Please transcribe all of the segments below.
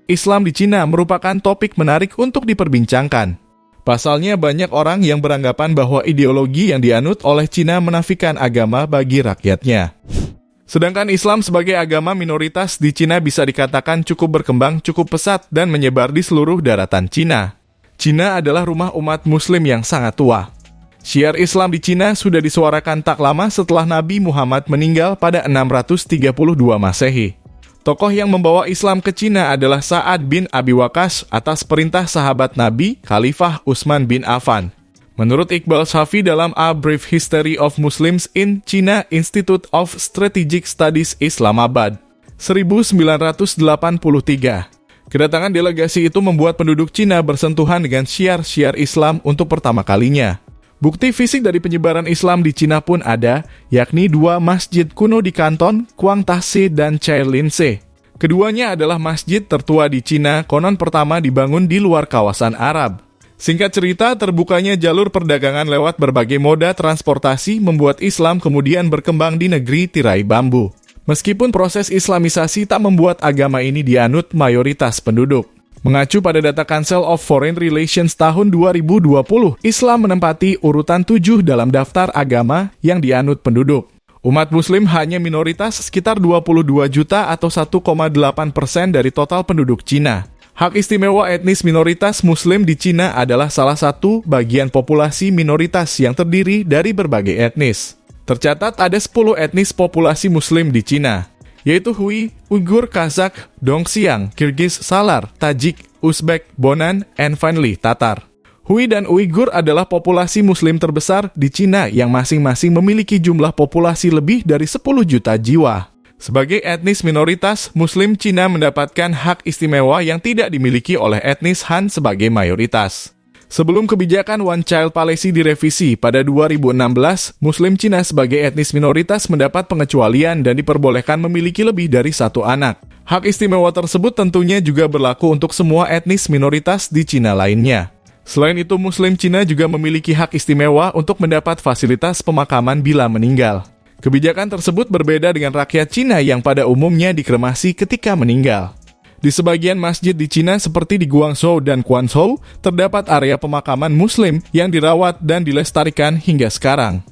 Islam di Cina merupakan topik menarik untuk diperbincangkan. Pasalnya banyak orang yang beranggapan bahwa ideologi yang dianut oleh Cina menafikan agama bagi rakyatnya. Sedangkan Islam sebagai agama minoritas di Cina bisa dikatakan cukup berkembang, cukup pesat, dan menyebar di seluruh daratan Cina. Cina adalah rumah umat Muslim yang sangat tua. Syiar Islam di Cina sudah disuarakan tak lama setelah Nabi Muhammad meninggal pada 632 Masehi. Tokoh yang membawa Islam ke Cina adalah Sa'ad bin Abi Waqqas atas perintah sahabat Nabi, Khalifah Utsman bin Affan. Menurut Iqbal Shafi dalam A Brief History of Muslims in China Institute of Strategic Studies Islamabad, 1983, kedatangan delegasi itu membuat penduduk Cina bersentuhan dengan syiar-syiar Islam untuk pertama kalinya. Bukti fisik dari penyebaran Islam di Cina pun ada, yakni 2 masjid kuno di Kanton, Guangtazi dan Chailin-se. Keduanya adalah masjid tertua di Cina, konon pertama dibangun di luar kawasan Arab. Singkat cerita, terbukanya jalur perdagangan lewat berbagai moda transportasi membuat Islam kemudian berkembang di negeri tirai bambu. Meskipun proses Islamisasi tak membuat agama ini dianut mayoritas penduduk. Mengacu pada data Council of Foreign Relations tahun 2020, Islam menempati urutan 7 dalam daftar agama yang dianut penduduk. Umat Muslim hanya minoritas sekitar 22 juta atau 1,8% dari total penduduk Cina. Hak istimewa etnis minoritas Muslim di Cina adalah salah satu bagian populasi minoritas yang terdiri dari berbagai etnis. Tercatat ada 10 etnis populasi Muslim di Cina, yaitu Hui, Uighur, Kazakh, Dongxiang, Kirgiz, Salar, Tajik, Uzbek, Bonan, and finally Tatar. Hui dan Uighur adalah populasi Muslim terbesar di Cina yang masing-masing memiliki jumlah populasi lebih dari 10 juta jiwa. Sebagai etnis minoritas, Muslim Cina mendapatkan hak istimewa yang tidak dimiliki oleh etnis Han sebagai mayoritas. Sebelum kebijakan One Child Policy direvisi pada 2016, Muslim Cina sebagai etnis minoritas mendapat pengecualian dan diperbolehkan memiliki lebih dari 1 anak. Hak istimewa tersebut tentunya juga berlaku untuk semua etnis minoritas di Cina lainnya. Selain itu, Muslim Cina juga memiliki hak istimewa untuk mendapat fasilitas pemakaman bila meninggal. Kebijakan tersebut berbeda dengan rakyat Cina yang pada umumnya dikremasi ketika meninggal. Di sebagian masjid di Cina seperti di Guangzhou dan Quanzhou, terdapat area pemakaman Muslim yang dirawat dan dilestarikan hingga sekarang.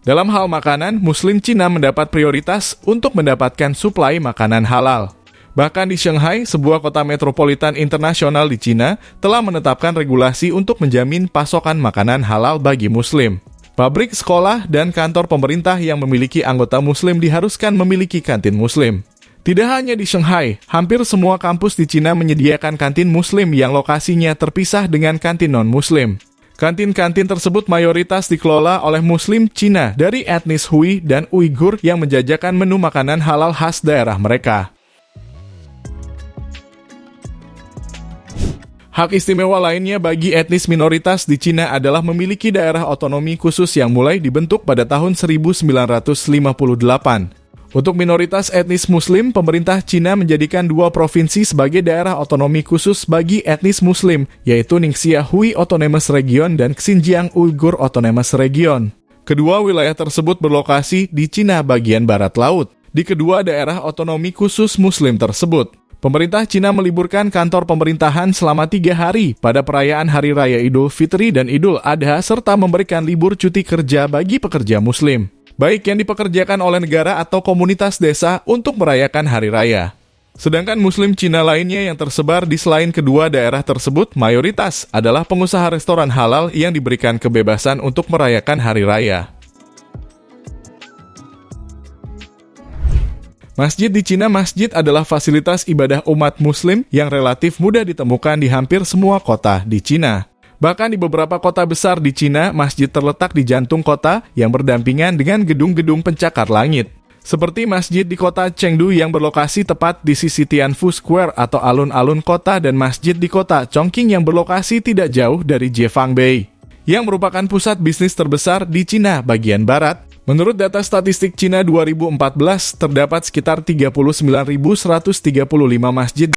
Dalam hal makanan, Muslim Cina mendapat prioritas untuk mendapatkan suplai makanan halal. Bahkan di Shanghai, sebuah kota metropolitan internasional di Cina, telah menetapkan regulasi untuk menjamin pasokan makanan halal bagi Muslim. Pabrik, sekolah, dan kantor pemerintah yang memiliki anggota Muslim diharuskan memiliki kantin Muslim. Tidak hanya di Shanghai, hampir semua kampus di Cina menyediakan kantin Muslim yang lokasinya terpisah dengan kantin non-Muslim. Kantin-kantin tersebut mayoritas dikelola oleh Muslim Cina dari etnis Hui dan Uighur yang menjajakan menu makanan halal khas daerah mereka. Hak istimewa lainnya bagi etnis minoritas di Cina adalah memiliki daerah otonomi khusus yang mulai dibentuk pada tahun 1958. Untuk minoritas etnis Muslim, pemerintah Cina menjadikan 2 provinsi sebagai daerah otonomi khusus bagi etnis Muslim, yaitu Ningxia Hui Autonomous Region dan Xinjiang Uyghur Autonomous Region. Kedua wilayah tersebut berlokasi di Cina bagian barat laut, di kedua daerah otonomi khusus Muslim tersebut. Pemerintah Cina meliburkan kantor pemerintahan selama 3 hari pada perayaan Hari Raya Idul Fitri dan Idul Adha serta memberikan libur cuti kerja bagi pekerja Muslim, baik yang dipekerjakan oleh negara atau komunitas desa untuk merayakan hari raya. Sedangkan Muslim Cina lainnya yang tersebar di selain kedua daerah tersebut mayoritas adalah pengusaha restoran halal yang diberikan kebebasan untuk merayakan hari raya. Masjid di Cina, masjid adalah fasilitas ibadah umat Muslim yang relatif mudah ditemukan di hampir semua kota di Cina. Bahkan di beberapa kota besar di Cina, masjid terletak di jantung kota yang berdampingan dengan gedung-gedung pencakar langit. Seperti masjid di kota Chengdu yang berlokasi tepat di sisi Tianfu Square atau alun-alun kota dan masjid di kota Chongqing yang berlokasi tidak jauh dari Jiefang-Bay, yang merupakan pusat bisnis terbesar di Cina bagian barat. Menurut data statistik Cina 2014, terdapat sekitar 39.135 masjid